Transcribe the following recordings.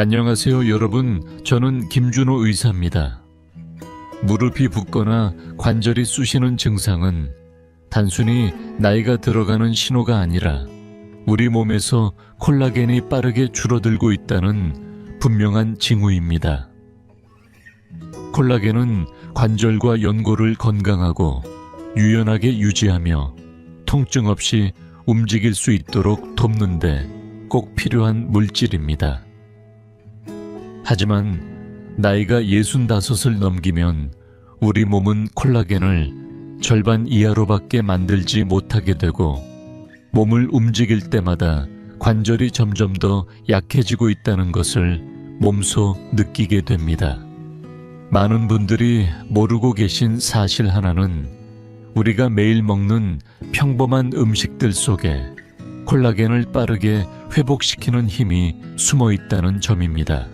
안녕하세요 여러분, 저는 김준호 의사입니다. 무릎이 붓거나 관절이 쑤시는 증상은 단순히 나이가 들어가는 신호가 아니라 우리 몸에서 콜라겐이 빠르게 줄어들고 있다는 분명한 징후입니다. 콜라겐은 관절과 연골을 건강하고 유연하게 유지하며 통증 없이 움직일 수 있도록 돕는데 꼭 필요한 물질입니다. 하지만 나이가 65을 넘기면 우리 몸은 콜라겐을 절반 이하로밖에 만들지 못하게 되고 몸을 움직일 때마다 관절이 점점 더 약해지고 있다는 것을 몸소 느끼게 됩니다. 많은 분들이 모르고 계신 사실 하나는 우리가 매일 먹는 평범한 음식들 속에 콜라겐을 빠르게 회복시키는 힘이 숨어 있다는 점입니다.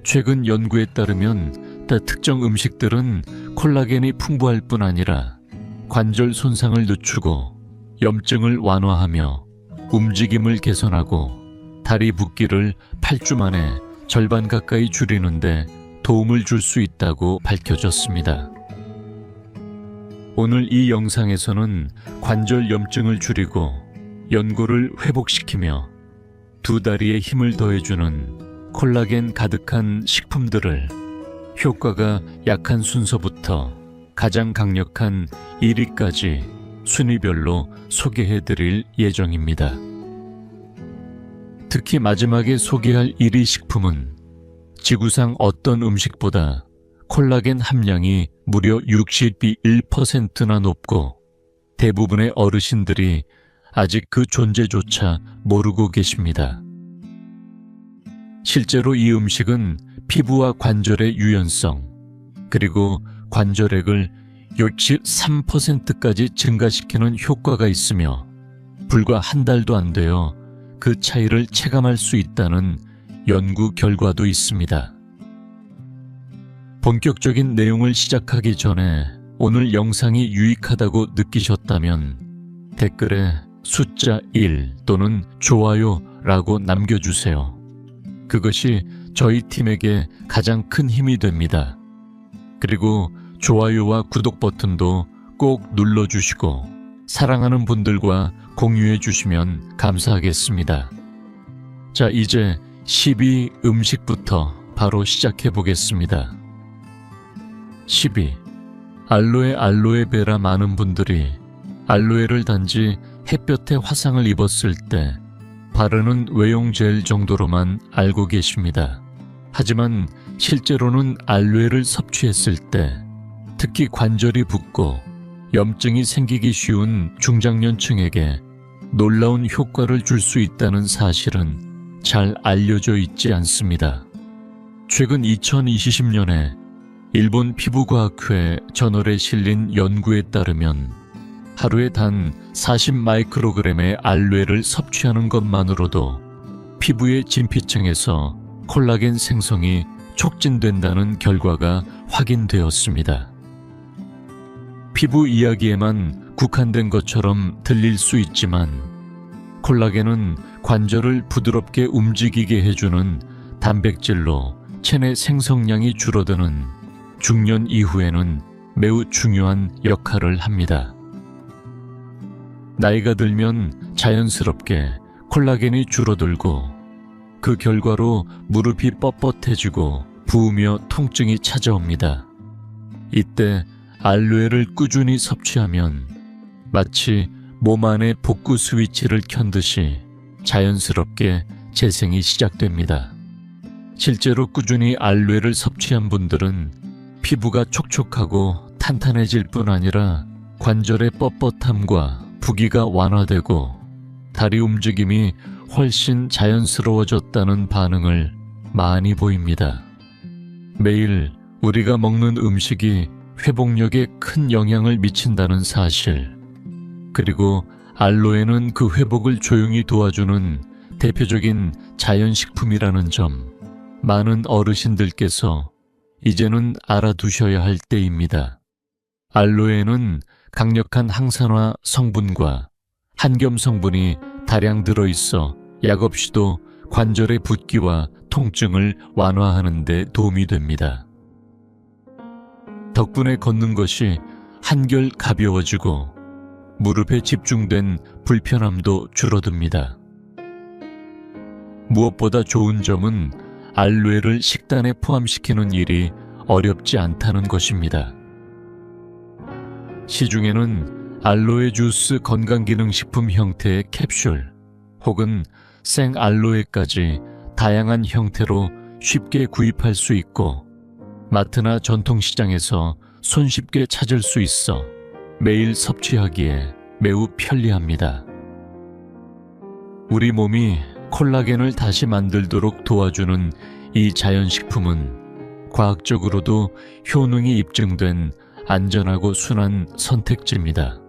최근 연구에 따르면 특정 음식들은 콜라겐이 풍부할 뿐 아니라 관절 손상을 늦추고 염증을 완화하며 움직임을 개선하고 다리 붓기를 8주 만에 절반 가까이 줄이는데 도움을 줄 수 있다고 밝혀졌습니다. 오늘 이 영상에서는 관절 염증을 줄이고 연골을 회복시키며 두 다리에 힘을 더해주는 콜라겐 가득한 식품들을 효과가 약한 순서부터 가장 강력한 1위까지 순위별로 소개해드릴 예정입니다. 특히 마지막에 소개할 1위 식품은 지구상 어떤 음식보다 콜라겐 함량이 무려 61%나 높고 대부분의 어르신들이 아직 그 존재조차 모르고 계십니다. 실제로 이 음식은 피부와 관절의 유연성, 그리고 관절액을 63%까지 증가시키는 효과가 있으며 불과 한 달도 안 되어 그 차이를 체감할 수 있다는 연구 결과도 있습니다. 본격적인 내용을 시작하기 전에 오늘 영상이 유익하다고 느끼셨다면 댓글에 숫자 1 또는 좋아요라고 남겨주세요. 그것이 저희 팀에게 가장 큰 힘이 됩니다. 그리고 좋아요와 구독 버튼도 꼭 눌러주시고 사랑하는 분들과 공유해 주시면 감사하겠습니다. 자, 이제 10위 음식부터 바로 시작해 보겠습니다. 10위. 알로에베라. 많은 분들이 알로에를 단지 햇볕에 화상을 입었을 때 바르는 외용 젤 정도로만 알고 계십니다. 하지만 실제로는 알로에를 섭취했을 때 특히 관절이 붓고 염증이 생기기 쉬운 중장년층에게 놀라운 효과를 줄 수 있다는 사실은 잘 알려져 있지 않습니다. 최근 2020년에 일본 피부과학회 저널에 실린 연구에 따르면 하루에 단 40마이크로그램의 알로에를 섭취하는 것만으로도 피부의 진피층에서 콜라겐 생성이 촉진된다는 결과가 확인되었습니다. 피부 이야기에만 국한된 것처럼 들릴 수 있지만 콜라겐은 관절을 부드럽게 움직이게 해주는 단백질로 체내 생성량이 줄어드는 중년 이후에는 매우 중요한 역할을 합니다. 나이가 들면 자연스럽게 콜라겐이 줄어들고 그 결과로 무릎이 뻣뻣해지고 부으며 통증이 찾아옵니다. 이때 알로에를 꾸준히 섭취하면 마치 몸 안에 복구 스위치를 켠 듯이 자연스럽게 재생이 시작됩니다. 실제로 꾸준히 알로에를 섭취한 분들은 피부가 촉촉하고 탄탄해질 뿐 아니라 관절의 뻣뻣함과 부기가 완화되고 다리 움직임이 훨씬 자연스러워졌다는 반응을 많이 보입니다. 매일 우리가 먹는 음식이 회복력에 큰 영향을 미친다는 사실, 그리고 알로에는 그 회복을 조용히 도와주는 대표적인 자연식품이라는 점, 많은 어르신들께서 이제는 알아두셔야 할 때입니다. 알로에는 강력한 항산화 성분과 한겸 성분이 다량 들어있어 약 없이도 관절의 붓기와 통증을 완화하는 데 도움이 됩니다. 덕분에 걷는 것이 한결 가벼워지고 무릎에 집중된 불편함도 줄어듭니다. 무엇보다 좋은 점은 알로에를 식단에 포함시키는 일이 어렵지 않다는 것입니다. 시중에는 알로에 주스 건강기능식품 형태의 캡슐 혹은 생알로에까지 다양한 형태로 쉽게 구입할 수 있고 마트나 전통시장에서 손쉽게 찾을 수 있어 매일 섭취하기에 매우 편리합니다. 우리 몸이 콜라겐을 다시 만들도록 도와주는 이 자연식품은 과학적으로도 효능이 입증된 안전하고 순한 선택지입니다.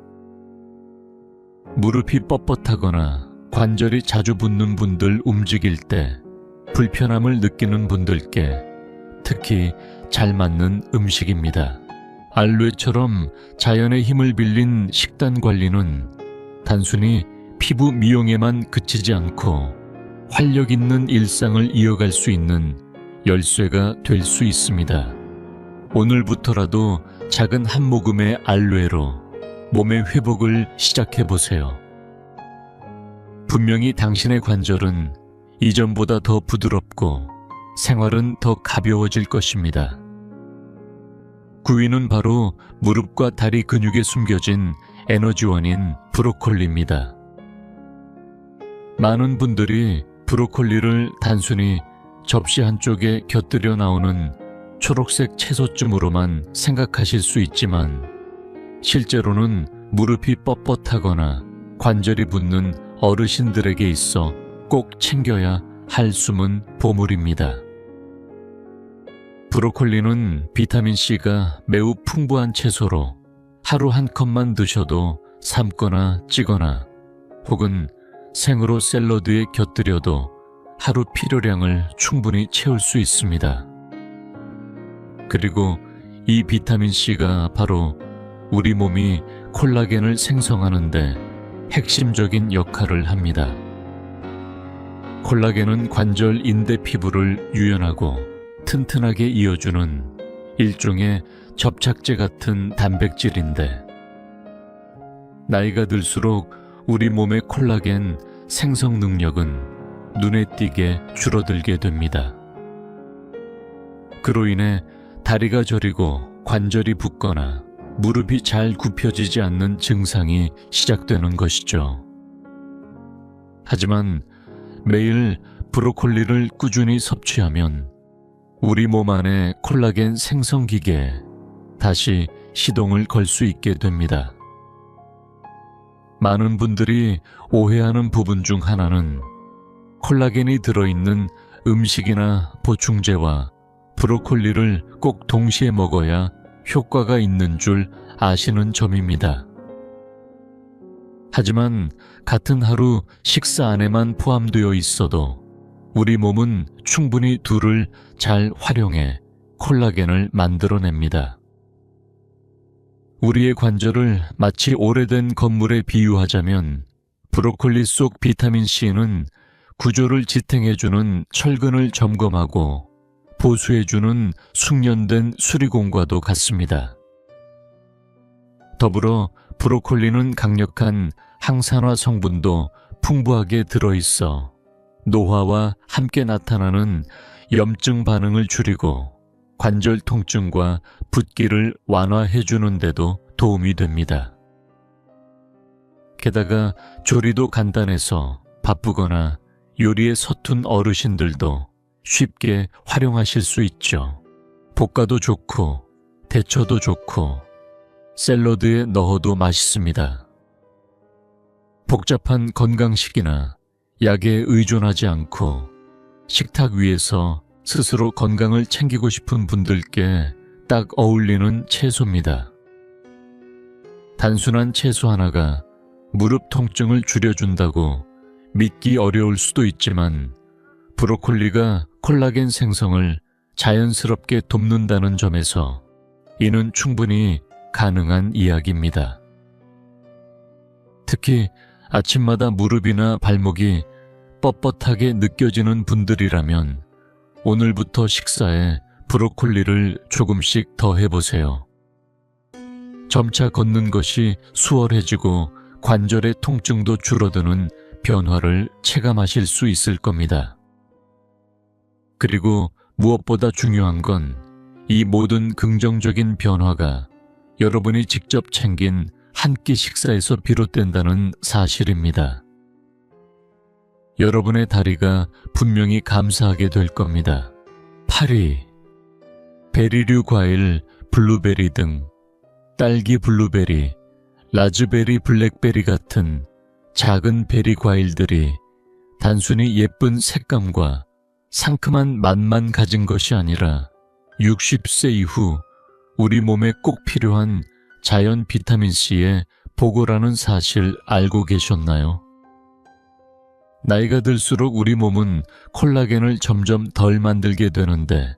무릎이 뻣뻣하거나 관절이 자주 붓는 분들 움직일 때 불편함을 느끼는 분들께 특히 잘 맞는 음식입니다. 알로에처럼 자연의 힘을 빌린 식단 관리는 단순히 피부 미용에만 그치지 않고 활력 있는 일상을 이어갈 수 있는 열쇠가 될 수 있습니다. 오늘부터라도 작은 한 모금의 알로에로 몸의 회복을 시작해보세요. 분명히 당신의 관절은 이전보다 더 부드럽고 생활은 더 가벼워질 것입니다. 구이는 바로 무릎과 다리 근육에 숨겨진 에너지원인 브로콜리입니다. 많은 분들이 브로콜리를 단순히 접시 한쪽에 곁들여 나오는 초록색 채소쯤으로만 생각하실 수 있지만 실제로는 무릎이 뻣뻣하거나 관절이 붓는 어르신들에게 있어 꼭 챙겨야 할 숨은 보물입니다. 브로콜리는 비타민C가 매우 풍부한 채소로 하루 한 컵만 드셔도 삶거나 찌거나 혹은 생으로 샐러드에 곁들여도 하루 필요량을 충분히 채울 수 있습니다. 그리고 이 비타민C가 바로 우리 몸이 콜라겐을 생성하는 데 핵심적인 역할을 합니다. 콜라겐은 관절 인대 피부를 유연하고 튼튼하게 이어주는 일종의 접착제 같은 단백질인데 나이가 들수록 우리 몸의 콜라겐 생성 능력은 눈에 띄게 줄어들게 됩니다. 그로 인해 다리가 저리고 관절이 붓거나 무릎이 잘 굽혀지지 않는 증상이 시작되는 것이죠. 하지만 매일 브로콜리를 꾸준히 섭취하면 우리 몸 안의 콜라겐 생성 기계에 다시 시동을 걸 수 있게 됩니다. 많은 분들이 오해하는 부분 중 하나는 콜라겐이 들어있는 음식이나 보충제와 브로콜리를 꼭 동시에 먹어야 효과가 있는 줄 아시는 점입니다. 하지만 같은 하루 식사 안에만 포함되어 있어도 우리 몸은 충분히 둘을 잘 활용해 콜라겐을 만들어냅니다. 우리의 관절을 마치 오래된 건물에 비유하자면 브로콜리 속 비타민C는 구조를 지탱해주는 철근을 점검하고 보수해주는 숙련된 수리공과도 같습니다. 더불어 브로콜리는 강력한 항산화 성분도 풍부하게 들어있어 노화와 함께 나타나는 염증 반응을 줄이고 관절 통증과 붓기를 완화해주는 데도 도움이 됩니다. 게다가 조리도 간단해서 바쁘거나 요리에 서툰 어르신들도 쉽게 활용하실 수 있죠. 볶아도 좋고 데쳐도 좋고 샐러드에 넣어도 맛있습니다. 복잡한 건강식이나 약에 의존하지 않고 식탁 위에서 스스로 건강을 챙기고 싶은 분들께 딱 어울리는 채소입니다. 단순한 채소 하나가 무릎 통증을 줄여준다고 믿기 어려울 수도 있지만 브로콜리가 콜라겐 생성을 자연스럽게 돕는다는 점에서 이는 충분히 가능한 이야기입니다. 특히 아침마다 무릎이나 발목이 뻣뻣하게 느껴지는 분들이라면 오늘부터 식사에 브로콜리를 조금씩 더 해보세요. 점차 걷는 것이 수월해지고 관절의 통증도 줄어드는 변화를 체감하실 수 있을 겁니다. 그리고 무엇보다 중요한 건 이 모든 긍정적인 변화가 여러분이 직접 챙긴 한 끼 식사에서 비롯된다는 사실입니다. 여러분의 다리가 분명히 감사하게 될 겁니다. 파리, 베리류 과일, 블루베리 등 딸기 블루베리, 라즈베리 블랙베리 같은 작은 베리 과일들이 단순히 예쁜 색감과 상큼한 맛만 가진 것이 아니라 60세 이후 우리 몸에 꼭 필요한 자연 비타민C의 보고라는 사실 알고 계셨나요? 나이가 들수록 우리 몸은 콜라겐을 점점 덜 만들게 되는데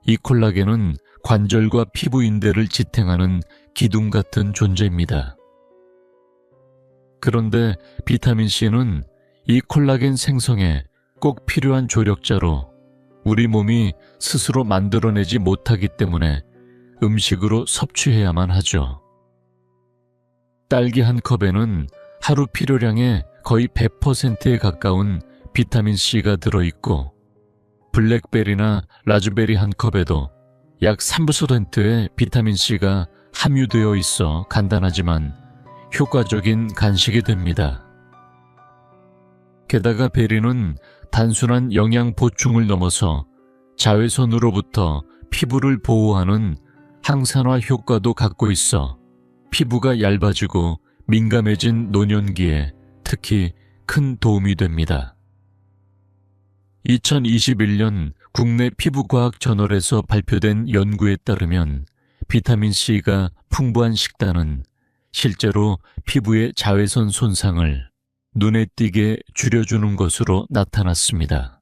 이 콜라겐은 관절과 피부 인대를 지탱하는 기둥 같은 존재입니다. 그런데 비타민C는 이 콜라겐 생성에 꼭 필요한 조력자로 우리 몸이 스스로 만들어내지 못하기 때문에 음식으로 섭취해야만 하죠. 딸기 한 컵에는 하루 필요량의 거의 100%에 가까운 비타민C가 들어있고 블랙베리나 라즈베리 한 컵에도 약 3%의 비타민C가 함유되어 있어 간단하지만 효과적인 간식이 됩니다. 게다가 베리는 단순한 영양 보충을 넘어서 자외선으로부터 피부를 보호하는 항산화 효과도 갖고 있어 피부가 얇아지고 민감해진 노년기에 특히 큰 도움이 됩니다. 2021년 국내 피부과학 저널에서 발표된 연구에 따르면 비타민C가 풍부한 식단은 실제로 피부의 자외선 손상을 눈에 띄게 줄여주는 것으로 나타났습니다.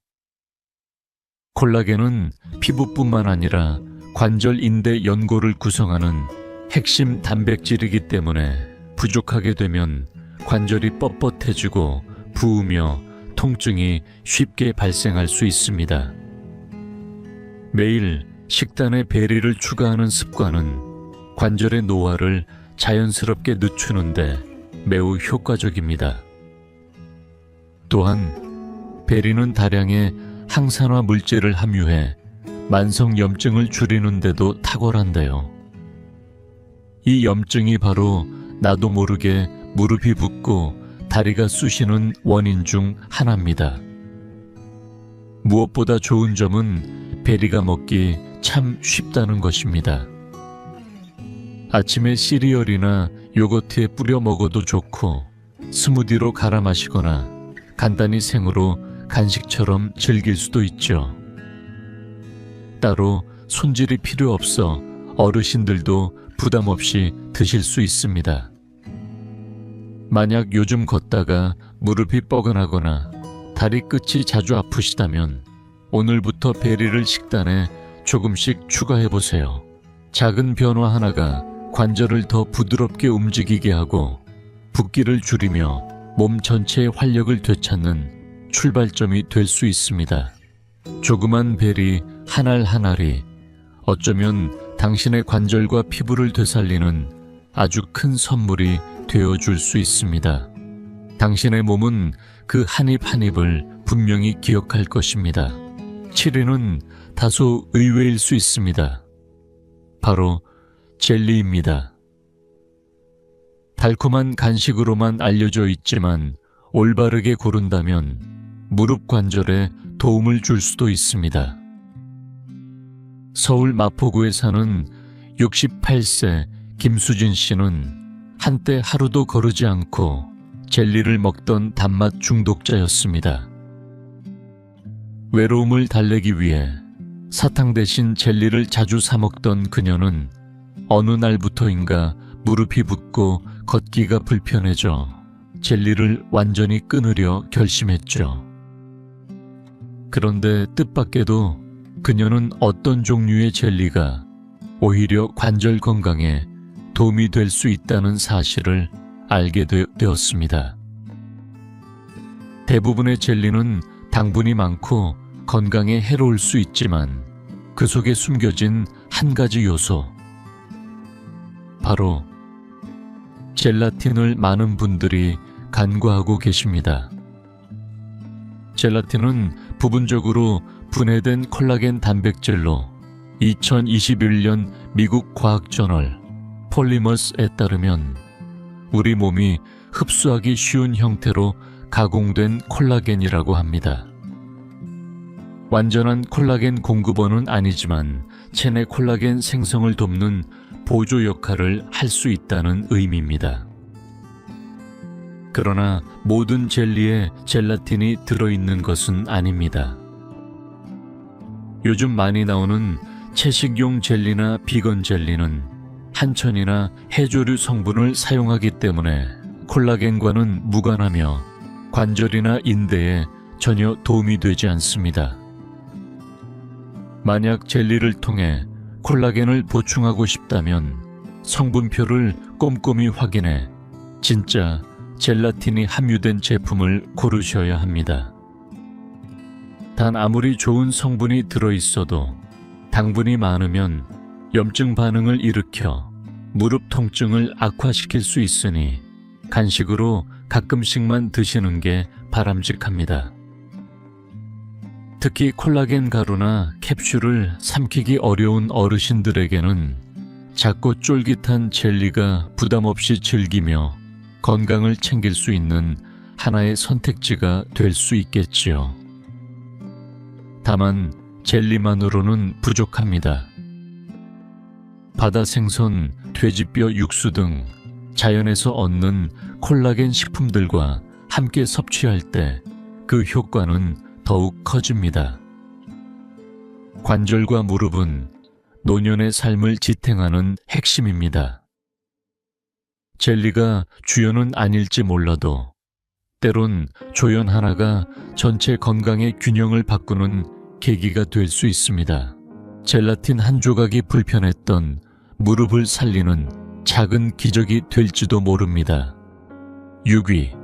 콜라겐은 피부뿐만 아니라 관절 인대 연골을 구성하는 핵심 단백질이기 때문에 부족하게 되면 관절이 뻣뻣해지고 부으며 통증이 쉽게 발생할 수 있습니다. 매일 식단에 베리를 추가하는 습관은 관절의 노화를 자연스럽게 늦추는데 매우 효과적입니다. 또한 베리는 다량의 항산화 물질을 함유해 만성 염증을 줄이는 데도 탁월한데요. 이 염증이 바로 나도 모르게 무릎이 붓고 다리가 쑤시는 원인 중 하나입니다. 무엇보다 좋은 점은 베리가 먹기 참 쉽다는 것입니다. 아침에 시리얼이나 요거트에 뿌려 먹어도 좋고 스무디로 갈아 마시거나 간단히 생으로 간식처럼 즐길 수도 있죠. 따로 손질이 필요 없어 어르신들도 부담 없이 드실 수 있습니다. 만약 요즘 걷다가 무릎이 뻐근하거나 다리 끝이 자주 아프시다면 오늘부터 베리를 식단에 조금씩 추가해보세요. 작은 변화 하나가 관절을 더 부드럽게 움직이게 하고 붓기를 줄이며 몸 전체의 활력을 되찾는 출발점이 될 수 있습니다. 조그만 베리 한 알 한 알이 어쩌면 당신의 관절과 피부를 되살리는 아주 큰 선물이 되어줄 수 있습니다. 당신의 몸은 그 한 입 한 입을 분명히 기억할 것입니다. 7위는 다소 의외일 수 있습니다. 바로 젤리입니다. 달콤한 간식으로만 알려져 있지만 올바르게 고른다면 무릎 관절에 도움을 줄 수도 있습니다. 서울 마포구에 사는 68세 김수진 씨는 한때 하루도 거르지 않고 젤리를 먹던 단맛 중독자였습니다. 외로움을 달래기 위해 사탕 대신 젤리를 자주 사 먹던 그녀는 어느 날부터인가 무릎이 붓고 걷기가 불편해져 젤리를 완전히 끊으려 결심했죠. 그런데 뜻밖에도 그녀는 어떤 종류의 젤리가 오히려 관절 건강에 도움이 될 수 있다는 사실을 알게 되었습니다. 대부분의 젤리는 당분이 많고 건강에 해로울 수 있지만 그 속에 숨겨진 한 가지 요소, 바로 젤라틴을 많은 분들이 간과하고 계십니다. 젤라틴은 부분적으로 분해된 콜라겐 단백질로 2021년 미국 과학저널 폴리머스에 따르면 우리 몸이 흡수하기 쉬운 형태로 가공된 콜라겐이라고 합니다. 완전한 콜라겐 공급원은 아니지만 체내 콜라겐 생성을 돕는 보조 역할을 할 수 있다는 의미입니다. 그러나 모든 젤리에 젤라틴이 들어있는 것은 아닙니다. 요즘 많이 나오는 채식용 젤리나 비건 젤리는 한천이나 해조류 성분을 사용하기 때문에 콜라겐과는 무관하며 관절이나 인대에 전혀 도움이 되지 않습니다. 만약 젤리를 통해 콜라겐을 보충하고 싶다면 성분표를 꼼꼼히 확인해 진짜 젤라틴이 함유된 제품을 고르셔야 합니다. 단 아무리 좋은 성분이 들어있어도 당분이 많으면 염증 반응을 일으켜 무릎 통증을 악화시킬 수 있으니 간식으로 가끔씩만 드시는 게 바람직합니다. 특히 콜라겐 가루나 캡슐을 삼키기 어려운 어르신들에게는 작고 쫄깃한 젤리가 부담 없이 즐기며 건강을 챙길 수 있는 하나의 선택지가 될 수 있겠지요. 다만 젤리만으로는 부족합니다. 바다 생선, 돼지뼈 육수 등 자연에서 얻는 콜라겐 식품들과 함께 섭취할 때 그 효과는 더욱 커집니다. 관절과 무릎은 노년의 삶을 지탱하는 핵심입니다. 젤리가 주요는 아닐지 몰라도 때론 조연 하나가 전체 건강의 균형을 바꾸는 계기가 될 수 있습니다. 젤라틴 한 조각이 불편했던 무릎을 살리는 작은 기적이 될지도 모릅니다. 6위.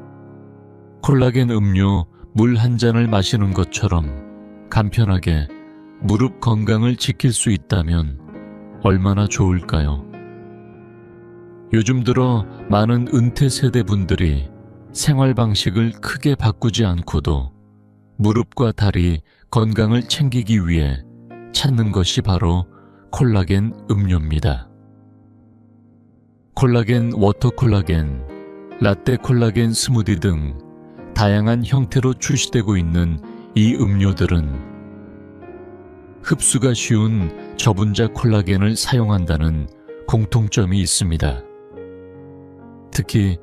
콜라겐 음료 물 한 잔을 마시는 것처럼 간편하게 무릎 건강을 지킬 수 있다면 얼마나 좋을까요? 요즘 들어 많은 은퇴 세대 분들이 생활 방식을 크게 바꾸지 않고도 무릎과 다리 건강을 챙기기 위해 찾는 것이 바로 콜라겐 음료입니다. 콜라겐 워터 콜라겐, 라떼 콜라겐 스무디 등 다양한 형태로 출시되고 있는 이 음료들은 흡수가 쉬운 저분자 콜라겐을 사용한다는 공통점이 있습니다. 특히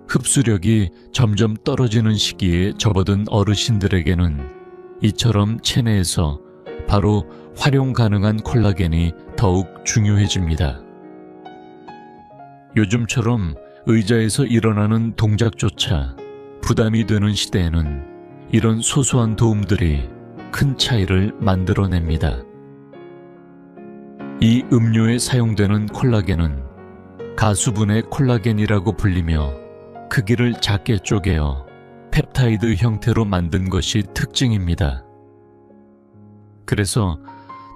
흡수력이 점점 떨어지는 시기에 접어든 어르신들에게는 이처럼 체내에서 바로 활용 가능한 콜라겐이 더욱 중요해집니다. 요즘처럼 의자에서 일어나는 동작조차 부담이 되는 시대에는 이런 소소한 도움들이 큰 차이를 만들어냅니다. 이 음료에 사용되는 콜라겐은 가수분해 콜라겐이라고 불리며 크기를 작게 쪼개어 펩타이드 형태로 만든 것이 특징입니다. 그래서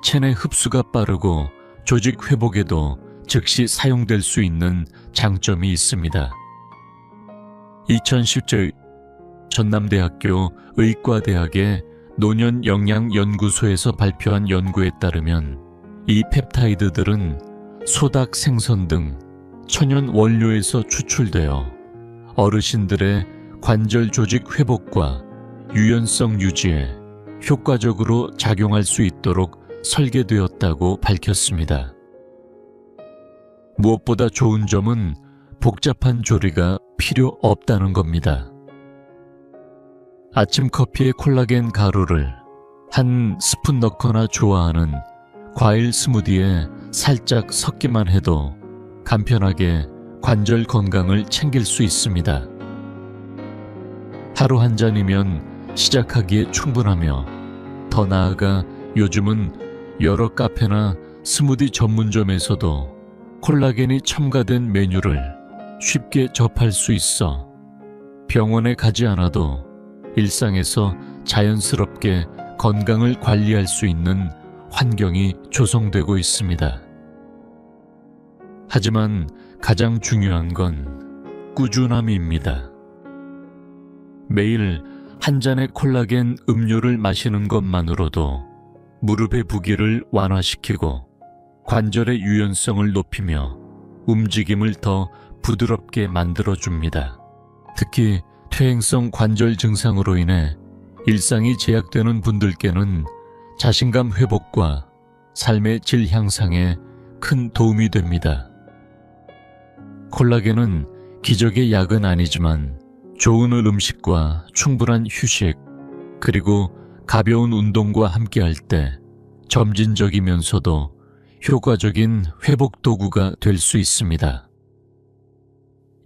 체내 흡수가 빠르고 조직 회복에도 즉시 사용될 수 있는 장점이 있습니다. 2017 전남대학교 의과대학의 노년영양연구소에서 발표한 연구에 따르면 이 펩타이드들은 소닭 생선 등 천연 원료에서 추출되어 어르신들의 관절 조직 회복과 유연성 유지에 효과적으로 작용할 수 있도록 설계되었다고 밝혔습니다. 무엇보다 좋은 점은 복잡한 조리가 필요 없다는 겁니다. 아침 커피에 콜라겐 가루를 한 스푼 넣거나 좋아하는 과일 스무디에 살짝 섞기만 해도 간편하게 관절 건강을 챙길 수 있습니다. 하루 한 잔이면 시작하기에 충분하며 더 나아가 요즘은 여러 카페나 스무디 전문점에서도 콜라겐이 첨가된 메뉴를 쉽게 접할 수 있어 병원에 가지 않아도 일상에서 자연스럽게 건강을 관리할 수 있는 환경이 조성되고 있습니다. 하지만 가장 중요한 건 꾸준함입니다. 매일 한 잔의 콜라겐 음료를 마시는 것만으로도 무릎의 부기를 완화시키고 관절의 유연성을 높이며 움직임을 더 부드럽게 만들어줍니다. 특히 퇴행성 관절 증상으로 인해 일상이 제약되는 분들께는 자신감 회복과 삶의 질 향상에 큰 도움이 됩니다. 콜라겐은 기적의 약은 아니지만 좋은 음식과 충분한 휴식, 그리고 가벼운 운동과 함께할 때 점진적이면서도 효과적인 회복 도구가 될 수 있습니다.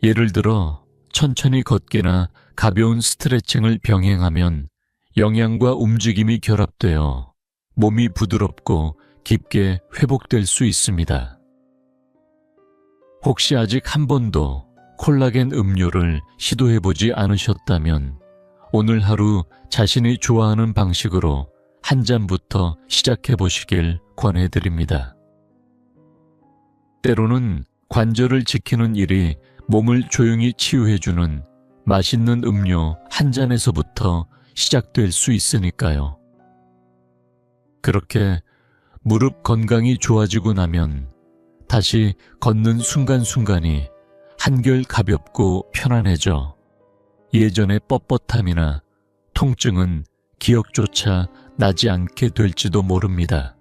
예를 들어 천천히 걷기나 가벼운 스트레칭을 병행하면 영양과 움직임이 결합되어 몸이 부드럽고 깊게 회복될 수 있습니다. 혹시 아직 한 번도 콜라겐 음료를 시도해보지 않으셨다면 오늘 하루 자신이 좋아하는 방식으로 한 잔부터 시작해보시길 권해드립니다. 때로는 관절을 지키는 일이 몸을 조용히 치유해주는 맛있는 음료 한 잔에서부터 시작될 수 있으니까요. 그렇게 무릎 건강이 좋아지고 나면 다시 걷는 순간순간이 한결 가볍고 편안해져 예전의 뻣뻣함이나 통증은 기억조차 나지 않게 될지도 모릅니다.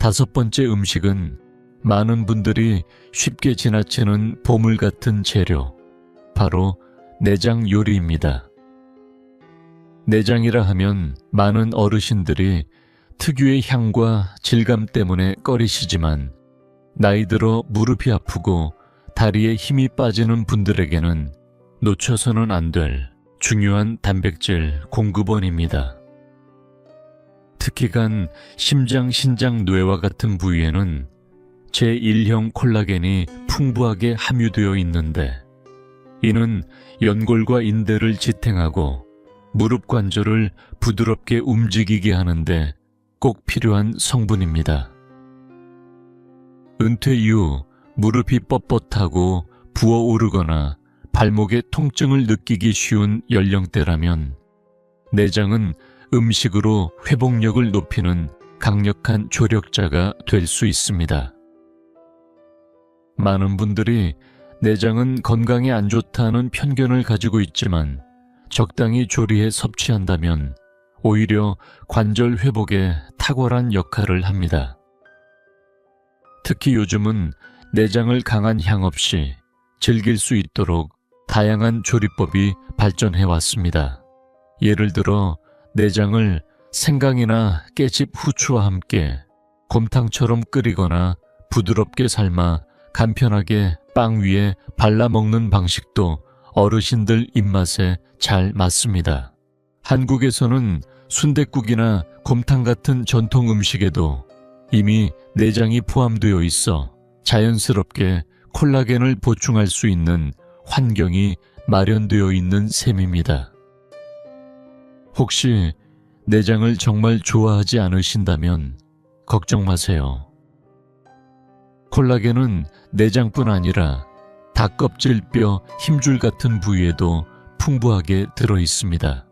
5번째 음식은 많은 분들이 쉽게 지나치는 보물 같은 재료, 바로 내장 요리입니다. 내장이라 하면 많은 어르신들이 특유의 향과 질감 때문에 꺼리시지만 나이 들어 무릎이 아프고 다리에 힘이 빠지는 분들에게는 놓쳐서는 안 될 중요한 단백질 공급원입니다. 특히 간, 심장, 신장, 뇌와 같은 부위에는 제1형 콜라겐이 풍부하게 함유되어 있는데 이는 연골과 인대를 지탱하고 무릎 관절을 부드럽게 움직이게 하는데 꼭 필요한 성분입니다. 은퇴 이후 무릎이 뻣뻣하고 부어오르거나 발목에 통증을 느끼기 쉬운 연령대라면 내장은 음식으로 회복력을 높이는 강력한 조력자가 될 수 있습니다. 많은 분들이 내장은 건강에 안 좋다는 편견을 가지고 있지만 적당히 조리해 섭취한다면 오히려 관절 회복에 탁월한 역할을 합니다. 특히 요즘은 내장을 강한 향 없이 즐길 수 있도록 다양한 조리법이 발전해 왔습니다. 예를 들어 내장을 생강이나 깨집 후추와 함께 곰탕처럼 끓이거나 부드럽게 삶아 간편하게 빵 위에 발라 먹는 방식도 어르신들 입맛에 잘 맞습니다. 한국에서는 순댓국이나 곰탕 같은 전통 음식에도 이미 내장이 포함되어 있어 자연스럽게 콜라겐을 보충할 수 있는 환경이 마련되어 있는 셈입니다. 혹시 내장을 정말 좋아하지 않으신다면 걱정 마세요. 콜라겐은 내장뿐 아니라 닭껍질뼈, 힘줄 같은 부위에도 풍부하게 들어 있습니다.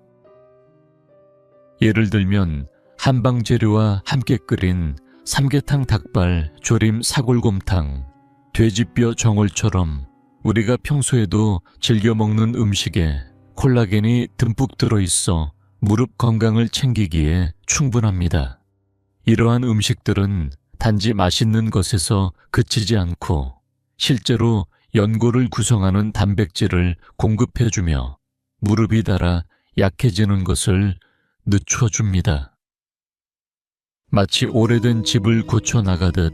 예를 들면 한방 재료와 함께 끓인 삼계탕 닭발, 조림 사골곰탕, 돼지뼈 정월처럼 우리가 평소에도 즐겨 먹는 음식에 콜라겐이 듬뿍 들어있어 무릎 건강을 챙기기에 충분합니다. 이러한 음식들은 단지 맛있는 것에서 그치지 않고 실제로 연골을 구성하는 단백질을 공급해주며 무릎이 닳아 약해지는 것을 늦춰줍니다. 마치 오래된 집을 고쳐나가듯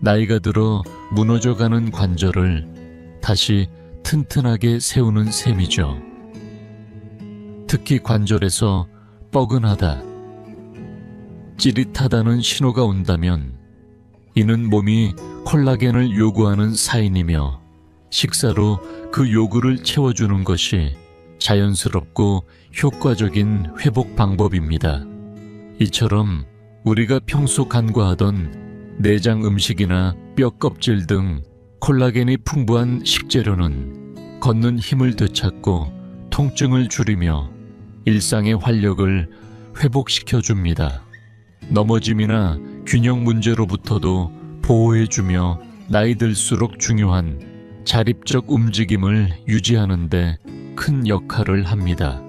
나이가 들어 무너져가는 관절을 다시 튼튼하게 세우는 셈이죠. 특히 관절에서 뻐근하다, 찌릿하다는 신호가 온다면 이는 몸이 콜라겐을 요구하는 사인이며 식사로 그 요구를 채워주는 것이 자연스럽고 효과적인 회복 방법입니다. 이처럼 우리가 평소 간과하던 내장 음식이나 뼈 껍질 등 콜라겐이 풍부한 식재료는 걷는 힘을 되찾고 통증을 줄이며 일상의 활력을 회복시켜줍니다. 넘어짐이나 균형 문제로부터도 보호해주며 나이 들수록 중요한 자립적 움직임을 유지하는 데 큰 역할을 합니다.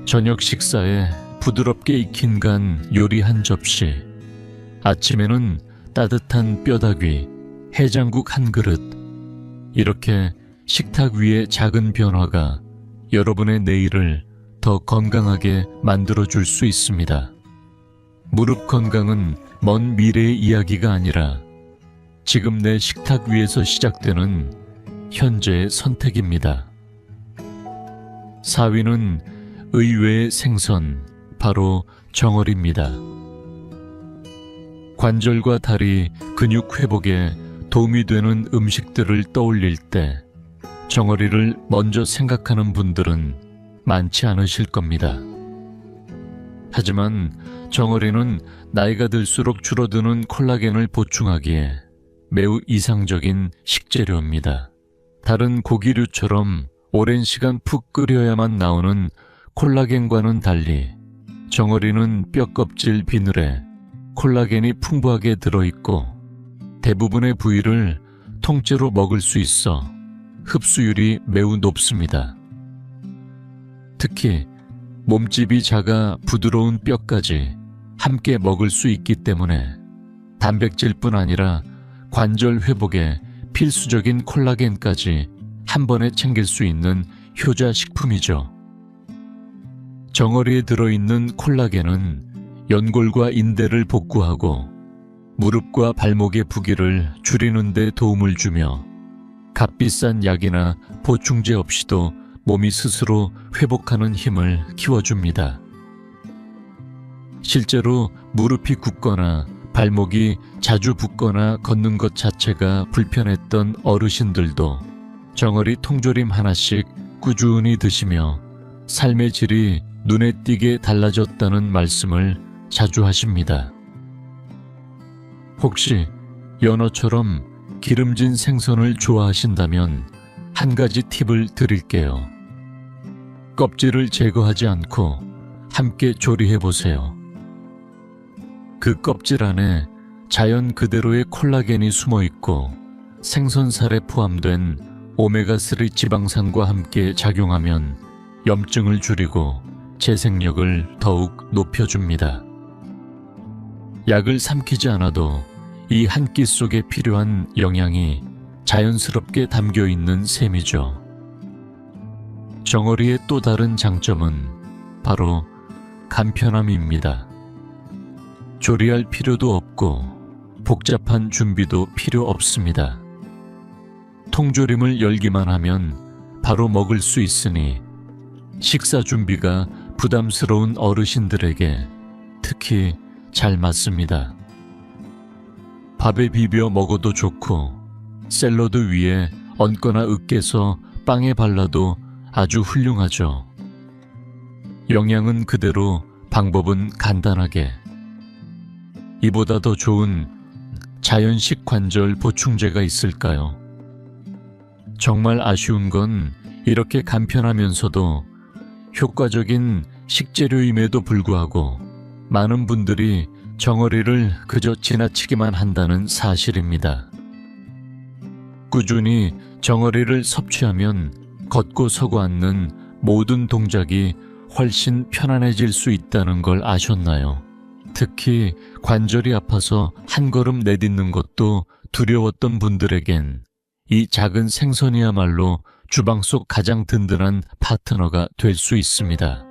저녁 식사에 부드럽게 익힌 간 요리 한 접시, 아침에는 따뜻한 뼈다귀, 해장국 한 그릇, 이렇게 식탁 위의 작은 변화가 여러분의 내일을 더 건강하게 만들어줄 수 있습니다. 무릎 건강은 먼 미래의 이야기가 아니라 지금 내 식탁 위에서 시작되는 현재의 선택입니다. 4위는 의외의 생선, 바로 정어리입니다. 관절과 다리, 근육 회복에 도움이 되는 음식들을 떠올릴 때 정어리를 먼저 생각하는 분들은 많지 않으실 겁니다. 하지만 정어리는 나이가 들수록 줄어드는 콜라겐을 보충하기에 매우 이상적인 식재료입니다. 다른 고기류처럼 오랜 시간 푹 끓여야만 나오는 콜라겐과는 달리 정어리는 뼈껍질 비늘에 콜라겐이 풍부하게 들어있고 대부분의 부위를 통째로 먹을 수 있어 흡수율이 매우 높습니다. 특히 몸집이 작아 부드러운 뼈까지 함께 먹을 수 있기 때문에 단백질뿐 아니라 관절 회복에 필수적인 콜라겐까지 한 번에 챙길 수 있는 효자 식품이죠. 정어리에 들어있는 콜라겐은 연골과 인대를 복구하고 무릎과 발목의 부기를 줄이는 데 도움을 주며 값비싼 약이나 보충제 없이도 몸이 스스로 회복하는 힘을 키워줍니다. 실제로 무릎이 굳거나 발목이 자주 붓거나 걷는 것 자체가 불편했던 어르신들도 정어리 통조림 하나씩 꾸준히 드시며 삶의 질이 눈에 띄게 달라졌다는 말씀을 자주 하십니다. 혹시 연어처럼 기름진 생선을 좋아하신다면 한 가지 팁을 드릴게요. 껍질을 제거하지 않고 함께 조리해 보세요. 그 껍질 안에 자연 그대로의 콜라겐이 숨어 있고 생선살에 포함된 오메가3 지방산과 함께 작용하면 염증을 줄이고 재생력을 더욱 높여줍니다. 약을 삼키지 않아도 이 한 끼 속에 필요한 영양이 자연스럽게 담겨 있는 셈이죠. 정어리의 또 다른 장점은 바로 간편함입니다. 조리할 필요도 없고 복잡한 준비도 필요 없습니다. 통조림을 열기만 하면 바로 먹을 수 있으니 식사 준비가 부담스러운 어르신들에게 특히 잘 맞습니다. 밥에 비벼 먹어도 좋고 샐러드 위에 얹거나 으깨서 빵에 발라도 아주 훌륭하죠. 영양은 그대로, 방법은 간단하게. 이보다 더 좋은 자연식 관절 보충제가 있을까요? 정말 아쉬운 건 이렇게 간편하면서도 효과적인 식재료임에도 불구하고 많은 분들이 정어리를 그저 지나치기만 한다는 사실입니다. 꾸준히 정어리를 섭취하면 걷고 서고 앉는 모든 동작이 훨씬 편안해질 수 있다는 걸 아셨나요? 특히 관절이 아파서 한 걸음 내딛는 것도 두려웠던 분들에겐 이 작은 생선이야말로 주방 속 가장 든든한 파트너가 될 수 있습니다.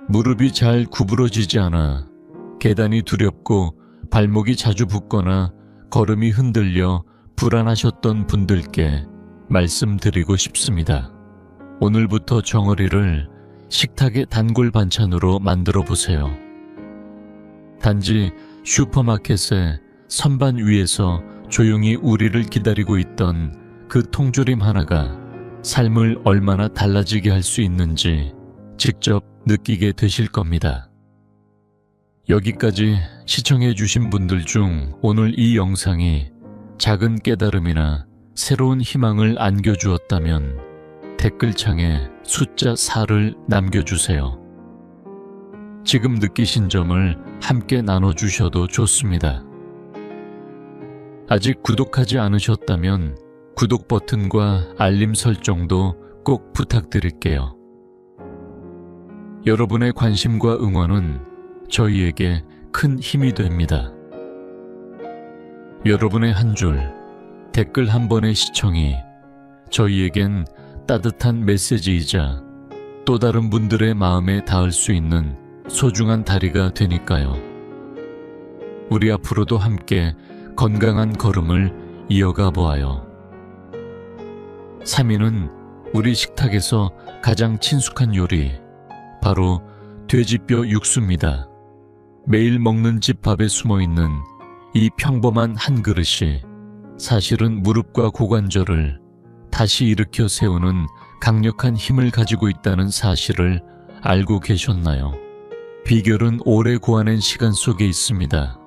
무릎이 잘 구부러지지 않아 계단이 두렵고 발목이 자주 붓거나 걸음이 흔들려 불안하셨던 분들께 말씀드리고 싶습니다. 오늘부터 정어리를 식탁의 단골 반찬으로 만들어 보세요. 단지 슈퍼마켓의 선반 위에서 조용히 우리를 기다리고 있던 그 통조림 하나가 삶을 얼마나 달라지게 할 수 있는지 직접 느끼게 되실 겁니다. 여기까지 시청해 주신 분들 중 오늘 이 영상이 작은 깨달음이나 새로운 희망을 안겨주었다면 댓글창에 숫자 4를 남겨주세요. 지금 느끼신 점을 함께 나눠주셔도 좋습니다. 아직 구독하지 않으셨다면 구독 버튼과 알림 설정도 꼭 부탁드릴게요. 여러분의 관심과 응원은 저희에게 큰 힘이 됩니다. 여러분의 한 줄, 댓글 한 번의 시청이 저희에겐 따뜻한 메시지이자 또 다른 분들의 마음에 닿을 수 있는 소중한 다리가 되니까요. 우리 앞으로도 함께 건강한 걸음을 이어가 보아요. 3위는 우리 식탁에서 가장 친숙한 요리, 바로 돼지뼈 육수입니다. 매일 먹는 집밥에 숨어있는 이 평범한 한 그릇이 사실은 무릎과 고관절을 다시 일으켜 세우는 강력한 힘을 가지고 있다는 사실을 알고 계셨나요? 비결은 오래 고아낸 시간 속에 있습니다.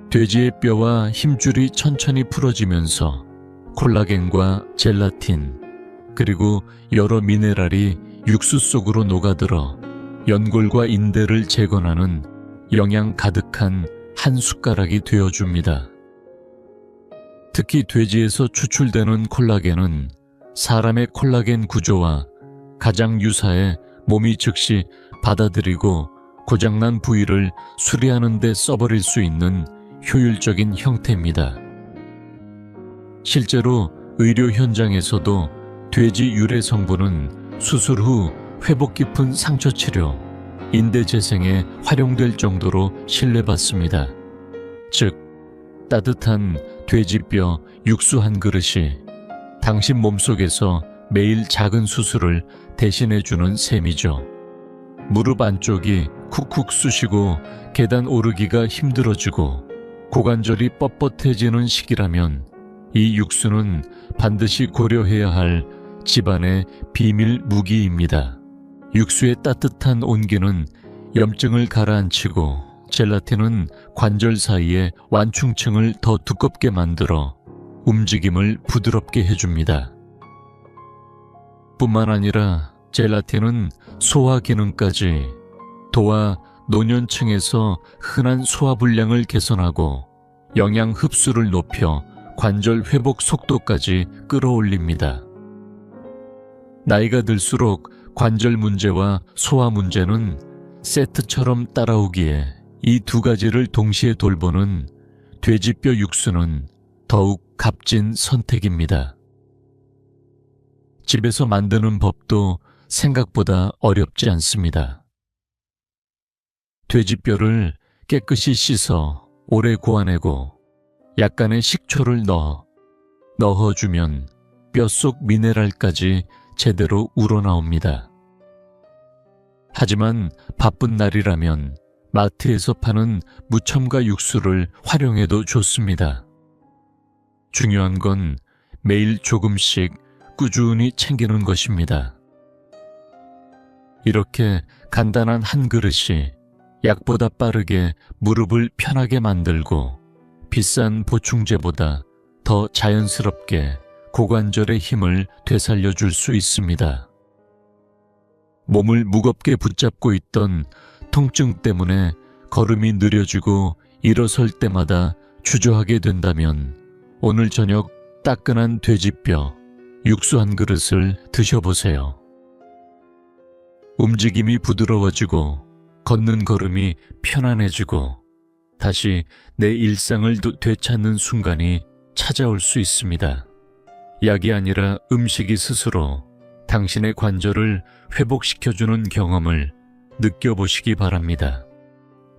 돼지의 뼈와 힘줄이 천천히 풀어지면서 콜라겐과 젤라틴, 그리고 여러 미네랄이 육수 속으로 녹아들어 연골과 인대를 재건하는 영양 가득한 한 숟가락이 되어줍니다. 특히 돼지에서 추출되는 콜라겐은 사람의 콜라겐 구조와 가장 유사해 몸이 즉시 받아들이고 고장난 부위를 수리하는 데 써버릴 수 있는 효율적인 형태입니다. 실제로 의료 현장에서도 돼지 유래 성분은 수술 후 회복 깊은 상처 치료, 인대 재생에 활용될 정도로 신뢰받습니다. 즉, 따뜻한 돼지뼈 육수 한 그릇이 당신 몸속에서 매일 작은 수술을 대신해주는 셈이죠. 무릎 안쪽이 쿡쿡 쑤시고 계단 오르기가 힘들어지고 고관절이 뻣뻣해지는 시기라면 이 육수는 반드시 고려해야 할 집안의 비밀 무기입니다. 육수의 따뜻한 온기는 염증을 가라앉히고 젤라틴은 관절 사이의 완충층을 더 두껍게 만들어 움직임을 부드럽게 해줍니다. 뿐만 아니라 젤라틴은 소화 기능까지 도와 노년층에서 흔한 소화불량을 개선하고 영양 흡수를 높여 관절 회복 속도까지 끌어올립니다. 나이가 들수록 관절 문제와 소화 문제는 세트처럼 따라오기에 이 두 가지를 동시에 돌보는 돼지뼈 육수는 더욱 값진 선택입니다. 집에서 만드는 법도 생각보다 어렵지 않습니다. 돼지뼈를 깨끗이 씻어 오래 고아내고 약간의 식초를 넣어주면 뼛속 미네랄까지 제대로 우러나옵니다. 하지만 바쁜 날이라면 마트에서 파는 무첨가 육수를 활용해도 좋습니다. 중요한 건 매일 조금씩 꾸준히 챙기는 것입니다. 이렇게 간단한 한 그릇이 약보다 빠르게 무릎을 편하게 만들고 비싼 보충제보다 더 자연스럽게 고관절의 힘을 되살려줄 수 있습니다. 몸을 무겁게 붙잡고 있던 통증 때문에 걸음이 느려지고 일어설 때마다 주저하게 된다면 오늘 저녁 따끈한 돼지뼈 육수 한 그릇을 드셔보세요. 움직임이 부드러워지고 걷는 걸음이 편안해지고 다시 내 일상을 되찾는 순간이 찾아올 수 있습니다. 약이 아니라 음식이 스스로 당신의 관절을 회복시켜주는 경험을 느껴보시기 바랍니다.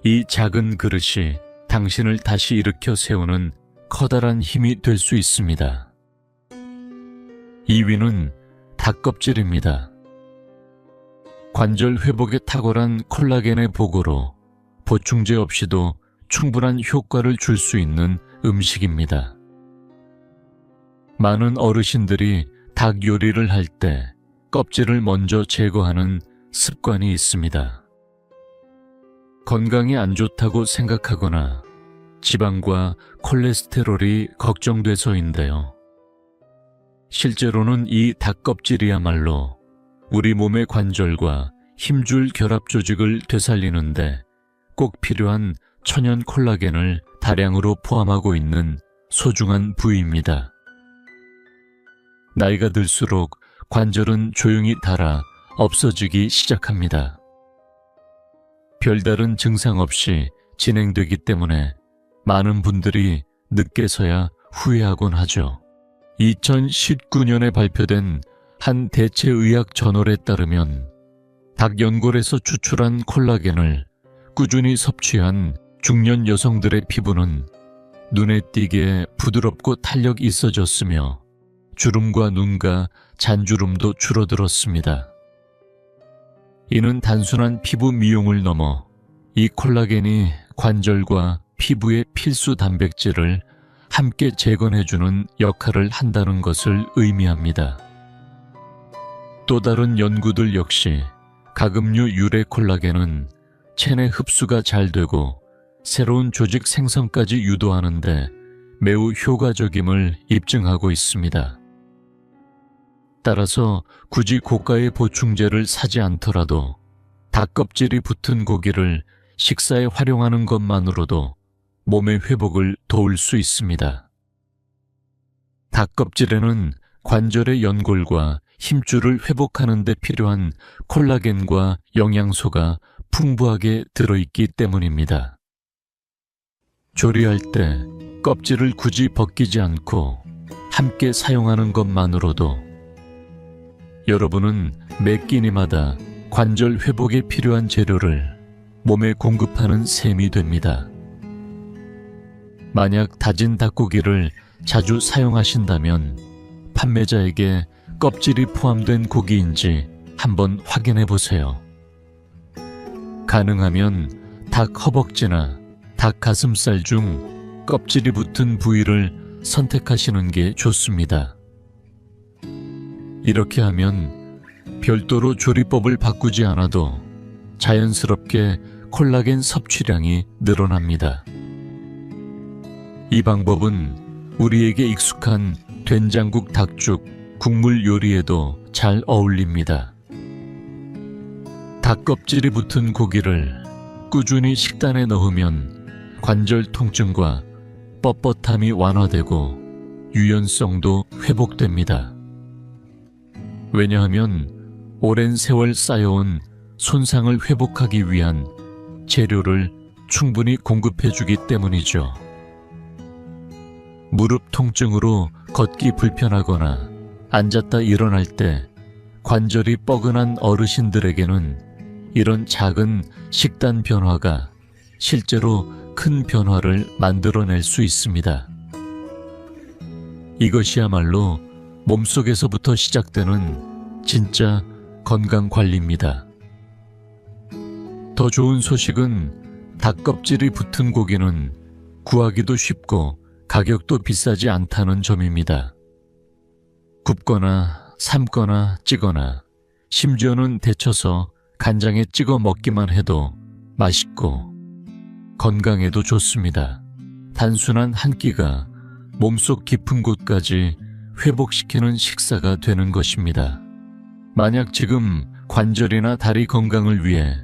이 작은 그릇이 당신을 다시 일으켜 세우는 커다란 힘이 될 수 있습니다. 2위는 닭껍질입니다. 관절 회복에 탁월한 콜라겐의 보고로 보충제 없이도 충분한 효과를 줄 수 있는 음식입니다. 많은 어르신들이 닭 요리를 할 때 껍질을 먼저 제거하는 습관이 있습니다. 건강이 안 좋다고 생각하거나 지방과 콜레스테롤이 걱정돼서인데요. 실제로는 이 닭껍질이야말로 우리 몸의 관절과 힘줄 결합 조직을 되살리는데 꼭 필요한 천연 콜라겐을 다량으로 포함하고 있는 소중한 부위입니다. 나이가 들수록 관절은 조용히 닳아 없어지기 시작합니다. 별다른 증상 없이 진행되기 때문에 많은 분들이 늦게서야 후회하곤 하죠. 2019년에 발표된 한 대체의학 저널에 따르면 닭 연골에서 추출한 콜라겐을 꾸준히 섭취한 중년 여성들의 피부는 눈에 띄게 부드럽고 탄력 있어졌으며 주름과 눈가, 잔주름도 줄어들었습니다. 이는 단순한 피부 미용을 넘어 이 콜라겐이 관절과 피부의 필수 단백질을 함께 재건해주는 역할을 한다는 것을 의미합니다. 또 다른 연구들 역시 가금류 유래 콜라겐은 체내 흡수가 잘 되고 새로운 조직 생성까지 유도하는데 매우 효과적임을 입증하고 있습니다. 따라서 굳이 고가의 보충제를 사지 않더라도 닭껍질이 붙은 고기를 식사에 활용하는 것만으로도 몸의 회복을 도울 수 있습니다. 닭껍질에는 관절의 연골과 힘줄을 회복하는 데 필요한 콜라겐과 영양소가 풍부하게 들어있기 때문입니다. 조리할 때 껍질을 굳이 벗기지 않고 함께 사용하는 것만으로도 여러분은 매 끼니마다 관절 회복에 필요한 재료를 몸에 공급하는 셈이 됩니다. 만약 다진 닭고기를 자주 사용하신다면 판매자에게 껍질이 포함된 고기인지 한번 확인해 보세요. 가능하면 닭 허벅지나 닭 가슴살 중 껍질이 붙은 부위를 선택하시는 게 좋습니다. 이렇게 하면 별도로 조리법을 바꾸지 않아도 자연스럽게 콜라겐 섭취량이 늘어납니다. 이 방법은 우리에게 익숙한 된장국, 닭죽, 국물 요리에도 잘 어울립니다. 닭껍질이 붙은 고기를 꾸준히 식단에 넣으면 관절 통증과 뻣뻣함이 완화되고 유연성도 회복됩니다. 왜냐하면 오랜 세월 쌓여온 손상을 회복하기 위한 재료를 충분히 공급해주기 때문이죠. 무릎 통증으로 걷기 불편하거나 앉았다 일어날 때 관절이 뻐근한 어르신들에게는 이런 작은 식단 변화가 실제로 큰 변화를 만들어낼 수 있습니다. 이것이야말로 몸속에서부터 시작되는 진짜 건강관리입니다. 더 좋은 소식은 닭껍질이 붙은 고기는 구하기도 쉽고 가격도 비싸지 않다는 점입니다. 굽거나 삶거나 찌거나 심지어는 데쳐서 간장에 찍어 먹기만 해도 맛있고 건강에도 좋습니다. 단순한 한 끼가 몸속 깊은 곳까지 회복시키는 식사가 되는 것입니다. 만약 지금 관절이나 다리 건강을 위해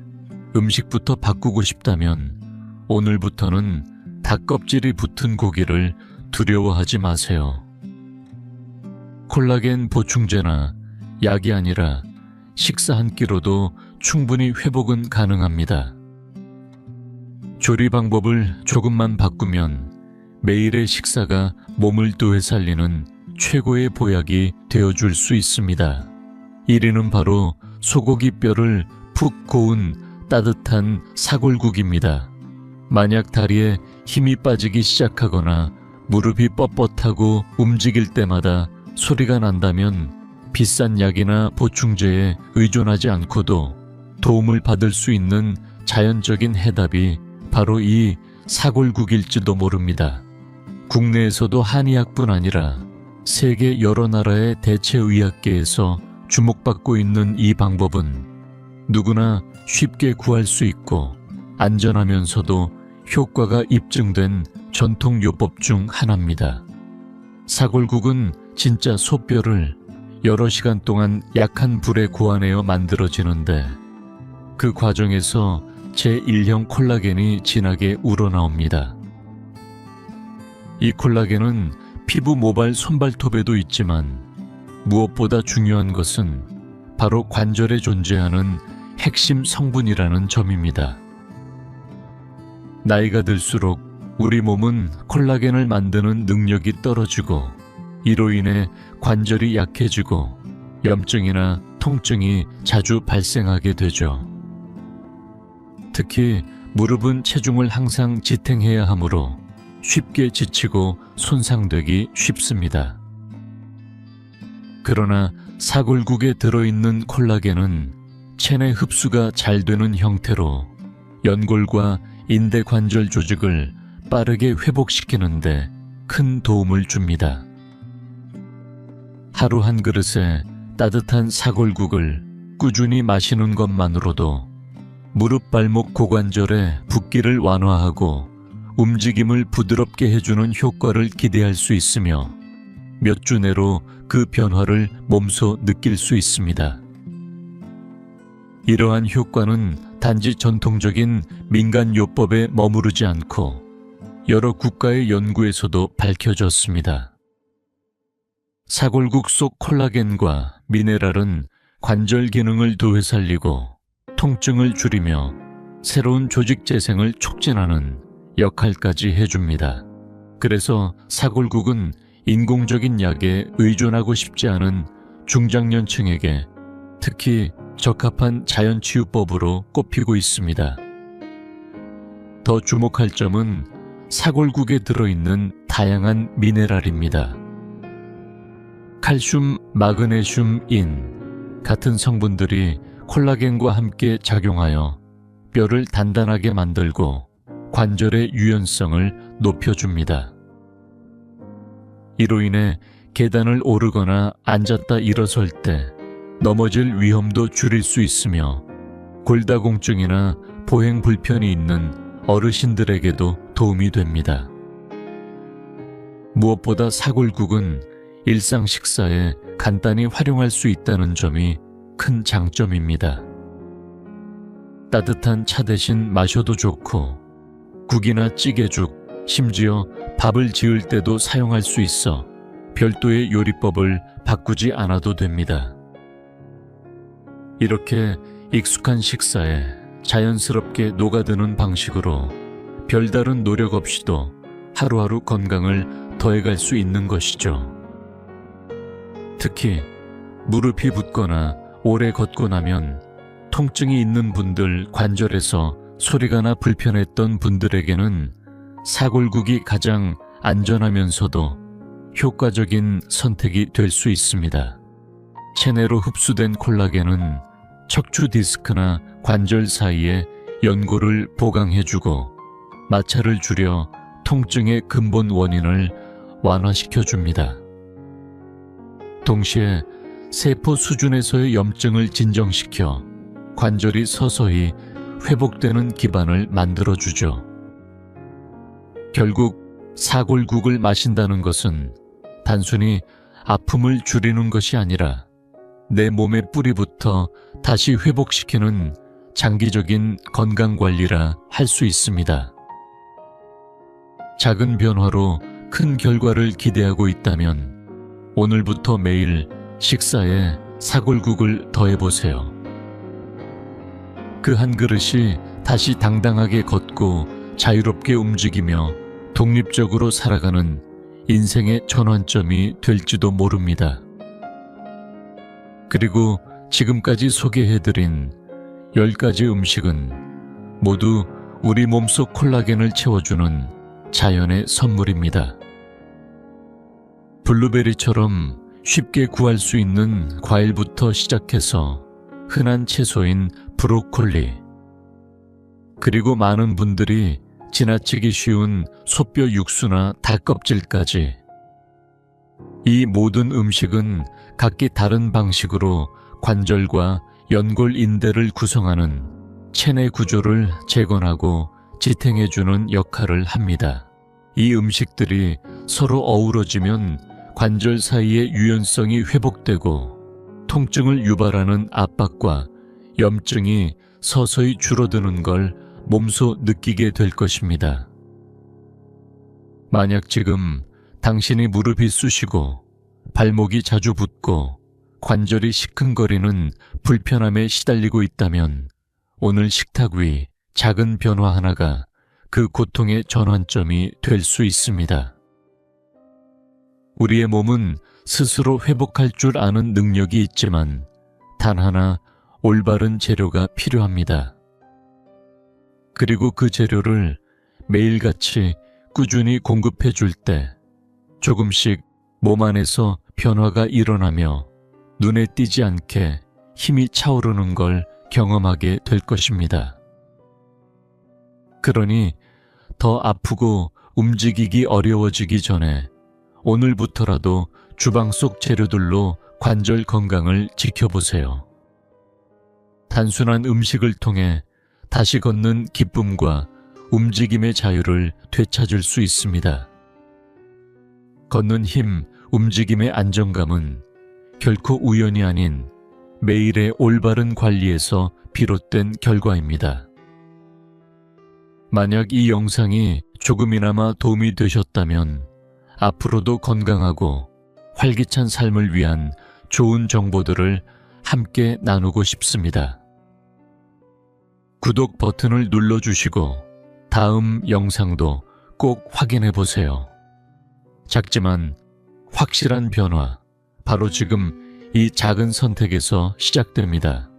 음식부터 바꾸고 싶다면 오늘부터는 닭껍질이 붙은 고기를 두려워하지 마세요. 콜라겐 보충제나 약이 아니라 식사 한 끼로도 충분히 회복은 가능합니다. 조리 방법을 조금만 바꾸면 매일의 식사가 몸을 되살리는 최고의 보약이 되어줄 수 있습니다. 1위는 바로 소고기 뼈를 푹 고운 따뜻한 사골국입니다. 만약 다리에 힘이 빠지기 시작하거나 무릎이 뻣뻣하고 움직일 때마다 소리가 난다면 비싼 약이나 보충제에 의존하지 않고도 도움을 받을 수 있는 자연적인 해답이 바로 이 사골국일지도 모릅니다. 국내에서도 한의학뿐 아니라 세계 여러 나라의 대체의학계에서 주목받고 있는 이 방법은 누구나 쉽게 구할 수 있고 안전하면서도 효과가 입증된 전통 요법 중 하나입니다. 사골국은 진짜 소뼈를 여러 시간 동안 약한 불에 고아내어 만들어지는데 그 과정에서 제1형 콜라겐이 진하게 우러나옵니다. 이 콜라겐은 피부 모발 손발톱에도 있지만 무엇보다 중요한 것은 바로 관절에 존재하는 핵심 성분이라는 점입니다. 나이가 들수록 우리 몸은 콜라겐을 만드는 능력이 떨어지고 이로 인해 관절이 약해지고 염증이나 통증이 자주 발생하게 되죠. 특히 무릎은 체중을 항상 지탱해야 하므로 쉽게 지치고 손상되기 쉽습니다. 그러나 사골국에 들어있는 콜라겐은 체내 흡수가 잘 되는 형태로 연골과 인대 관절 조직을 빠르게 회복시키는데 큰 도움을 줍니다. 하루 한 그릇에 따뜻한 사골국을 꾸준히 마시는 것만으로도 무릎 발목 고관절의 붓기를 완화하고 움직임을 부드럽게 해주는 효과를 기대할 수 있으며 몇 주 내로 그 변화를 몸소 느낄 수 있습니다. 이러한 효과는 단지 전통적인 민간요법에 머무르지 않고 여러 국가의 연구에서도 밝혀졌습니다. 사골국 속 콜라겐과 미네랄은 관절 기능을 되살리고 통증을 줄이며 새로운 조직 재생을 촉진하는 역할까지 해줍니다. 그래서 사골국은 인공적인 약에 의존하고 싶지 않은 중장년층에게 특히 적합한 자연치유법으로 꼽히고 있습니다. 더 주목할 점은 사골국에 들어있는 다양한 미네랄입니다. 칼슘, 마그네슘, 인 같은 성분들이 콜라겐과 함께 작용하여 뼈를 단단하게 만들고 관절의 유연성을 높여줍니다. 이로 인해 계단을 오르거나 앉았다 일어설 때 넘어질 위험도 줄일 수 있으며 골다공증이나 보행 불편이 있는 어르신들에게도 도움이 됩니다. 무엇보다 사골국은 일상 식사에 간단히 활용할 수 있다는 점이 큰 장점입니다. 따뜻한 차 대신 마셔도 좋고 국이나 찌개죽, 심지어 밥을 지을 때도 사용할 수 있어 별도의 요리법을 바꾸지 않아도 됩니다. 이렇게 익숙한 식사에 자연스럽게 녹아드는 방식으로 별다른 노력 없이도 하루하루 건강을 더해갈 수 있는 것이죠. 특히 무릎이 붓거나 오래 걷고 나면 통증이 있는 분들, 관절에서 소리가 나 불편했던 분들에게는 사골국이 가장 안전하면서도 효과적인 선택이 될 수 있습니다. 체내로 흡수된 콜라겐은 척추 디스크나 관절 사이에 연골을 보강해주고 마찰을 줄여 통증의 근본 원인을 완화시켜줍니다. 동시에 세포 수준에서의 염증을 진정시켜 관절이 서서히 회복되는 기반을 만들어주죠. 결국 사골국을 마신다는 것은 단순히 아픔을 줄이는 것이 아니라 내 몸의 뿌리부터 다시 회복시키는 장기적인 건강관리라 할 수 있습니다. 작은 변화로 큰 결과를 기대하고 있다면 오늘부터 매일 식사에 사골국을 더해보세요. 그 한 그릇이 다시 당당하게 걷고 자유롭게 움직이며 독립적으로 살아가는 인생의 전환점이 될지도 모릅니다. 그리고 지금까지 소개해드린 10가지 음식은 모두 우리 몸속 콜라겐을 채워주는 자연의 선물입니다. 블루베리처럼 쉽게 구할 수 있는 과일부터 시작해서 흔한 채소인 브로콜리, 그리고 많은 분들이 지나치기 쉬운 소뼈 육수나 닭껍질까지 이 모든 음식은 각기 다른 방식으로 관절과 연골 인대를 구성하는 체내 구조를 재건하고 지탱해주는 역할을 합니다. 이 음식들이 서로 어우러지면 관절 사이의 유연성이 회복되고 통증을 유발하는 압박과 염증이 서서히 줄어드는 걸 몸소 느끼게 될 것입니다. 만약 지금 당신이 무릎이 쑤시고 발목이 자주 붓고 관절이 시큰거리는 불편함에 시달리고 있다면 오늘 식탁 위 작은 변화 하나가 그 고통의 전환점이 될 수 있습니다. 우리의 몸은 스스로 회복할 줄 아는 능력이 있지만 단 하나 올바른 재료가 필요합니다. 그리고 그 재료를 매일같이 꾸준히 공급해 줄 때 조금씩 몸 안에서 변화가 일어나며 눈에 띄지 않게 힘이 차오르는 걸 경험하게 될 것입니다. 그러니 더 아프고 움직이기 어려워지기 전에 오늘부터라도 주방 속 재료들로 관절 건강을 지켜보세요. 단순한 음식을 통해 다시 걷는 기쁨과 움직임의 자유를 되찾을 수 있습니다. 걷는 힘, 움직임의 안정감은 결코 우연이 아닌 매일의 올바른 관리에서 비롯된 결과입니다. 만약 이 영상이 조금이나마 도움이 되셨다면 앞으로도 건강하고 활기찬 삶을 위한 좋은 정보들을 함께 나누고 싶습니다. 구독 버튼을 눌러주시고 다음 영상도 꼭 확인해 보세요. 작지만 확실한 변화, 바로 지금 이 작은 선택에서 시작됩니다.